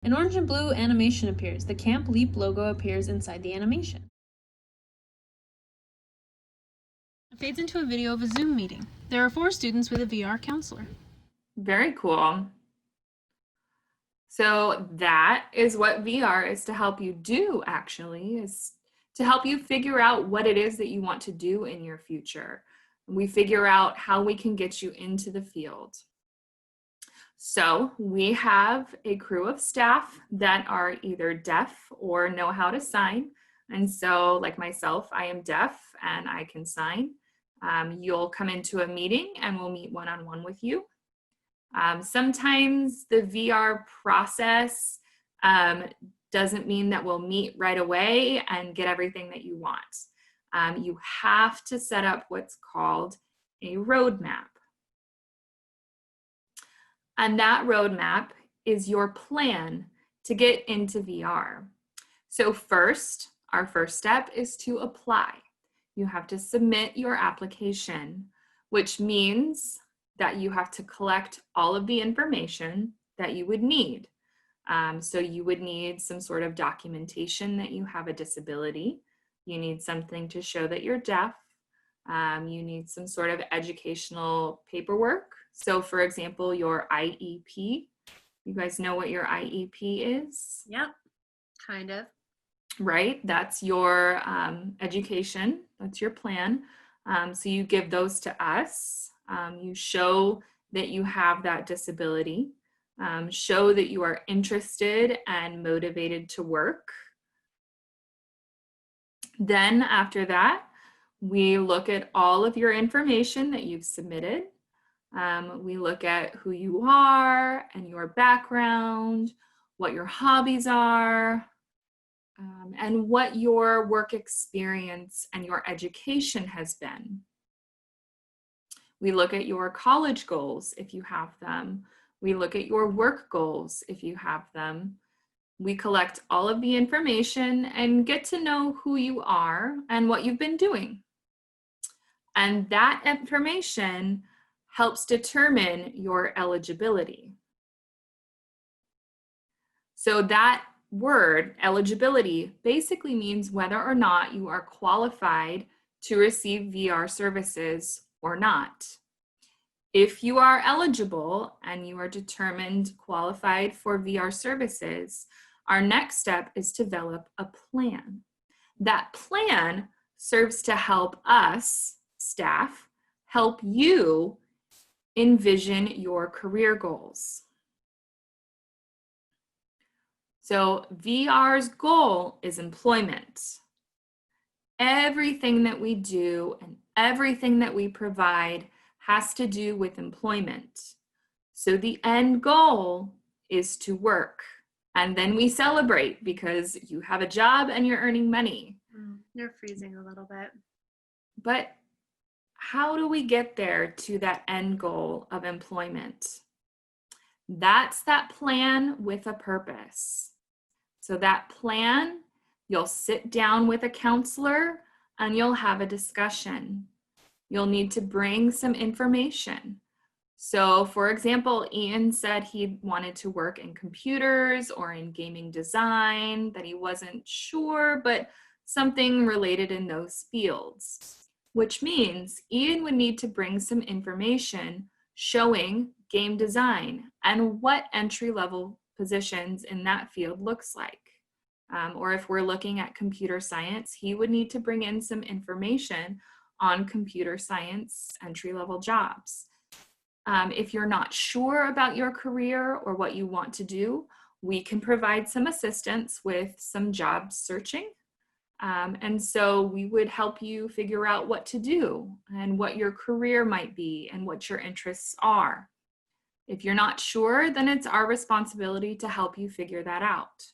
An orange and blue animation appears. The Camp Leap logo appears inside the animation. It fades into a video of a Zoom meeting. There are 4 students with a VR counselor. Very cool. So that is what VR is to help you do, actually, is to help you figure out what it is that you want to do in your future. We figure out how we can get you into the field. So we have a crew of staff that are either deaf or know how to sign. And so like myself, I am deaf and I can sign. You'll come into a meeting and we'll meet one-on-one with you. Sometimes the VR process doesn't mean that we'll meet right away and get everything that you want. You have to set up what's called a roadmap. And that roadmap is your plan to get into VR. So first, our first step is to apply. You have to submit your application, which means that you have to collect all of the information that you would need. So you would need some sort of documentation that you have a disability. You need something to show that you're deaf. You need some sort of educational paperwork. So for example, your IEP. You guys know what your IEP is? Yep, kind of. Right, that's your education, that's your plan. So you give those to us. You show that you have that disability. Show that you are interested and motivated to work. Then after that, we look at all of your information that you've submitted. We look at who you are and your background, what your hobbies are, and what your work experience and your education has been. We look at your college goals if you have them. We look at your work goals if you have them. We collect all of the information and get to know who you are and what you've been doing. And that information helps determine your eligibility. So that word, eligibility, basically means whether or not you are qualified to receive VR services or not. If you are eligible and you are determined qualified for VR services, our next step is to develop a plan. That plan serves to help us, staff, help you envision your career goals. So VR's goal is employment. Everything that we do and everything that we provide has to do with employment. So the end goal is to work. And then we celebrate because you have a job and you're earning money. You're freezing a little bit. But how do we get there to that end goal of employment? That's that plan with a purpose. So that plan, you'll sit down with a counselor and you'll have a discussion. You'll need to bring some information. So for example, Ian said he wanted to work in computers or in gaming design, that he wasn't sure, but something related in those fields, which means Ian would need to bring some information showing game design and what entry-level positions in that field looks like. Or if we're looking at computer science, he would need to bring in some information on computer science entry-level jobs. If you're not sure about your career or what you want to do, we can provide some assistance with some job searching. And so we would help you figure out what to do and what your career might be and what your interests are. If you're not sure, then it's our responsibility to help you figure that out.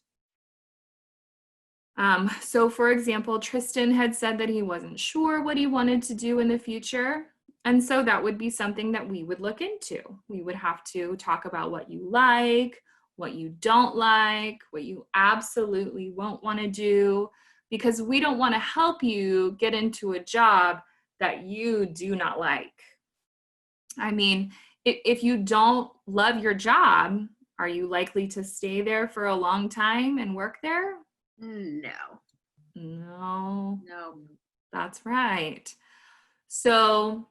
So for example, Tristan had said that he wasn't sure what he wanted to do in the future. And so that would be something that we would look into. We would have to talk about what you like, what you don't like, what you absolutely won't want to do, because we don't want to help you get into a job that you do not like. I mean, if you don't love your job, Are you likely to stay there for a long time and work there? No. No, No. that's right. So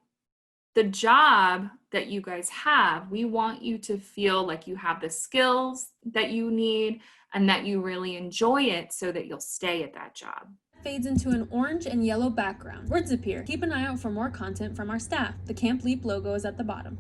the job that you guys have, we want you to feel like you have the skills that you need and that you really enjoy it so that you'll stay at that job. Fades into an orange and yellow background. Words appear. Keep an eye out for more content from our staff. The Camp Leap logo is at the bottom.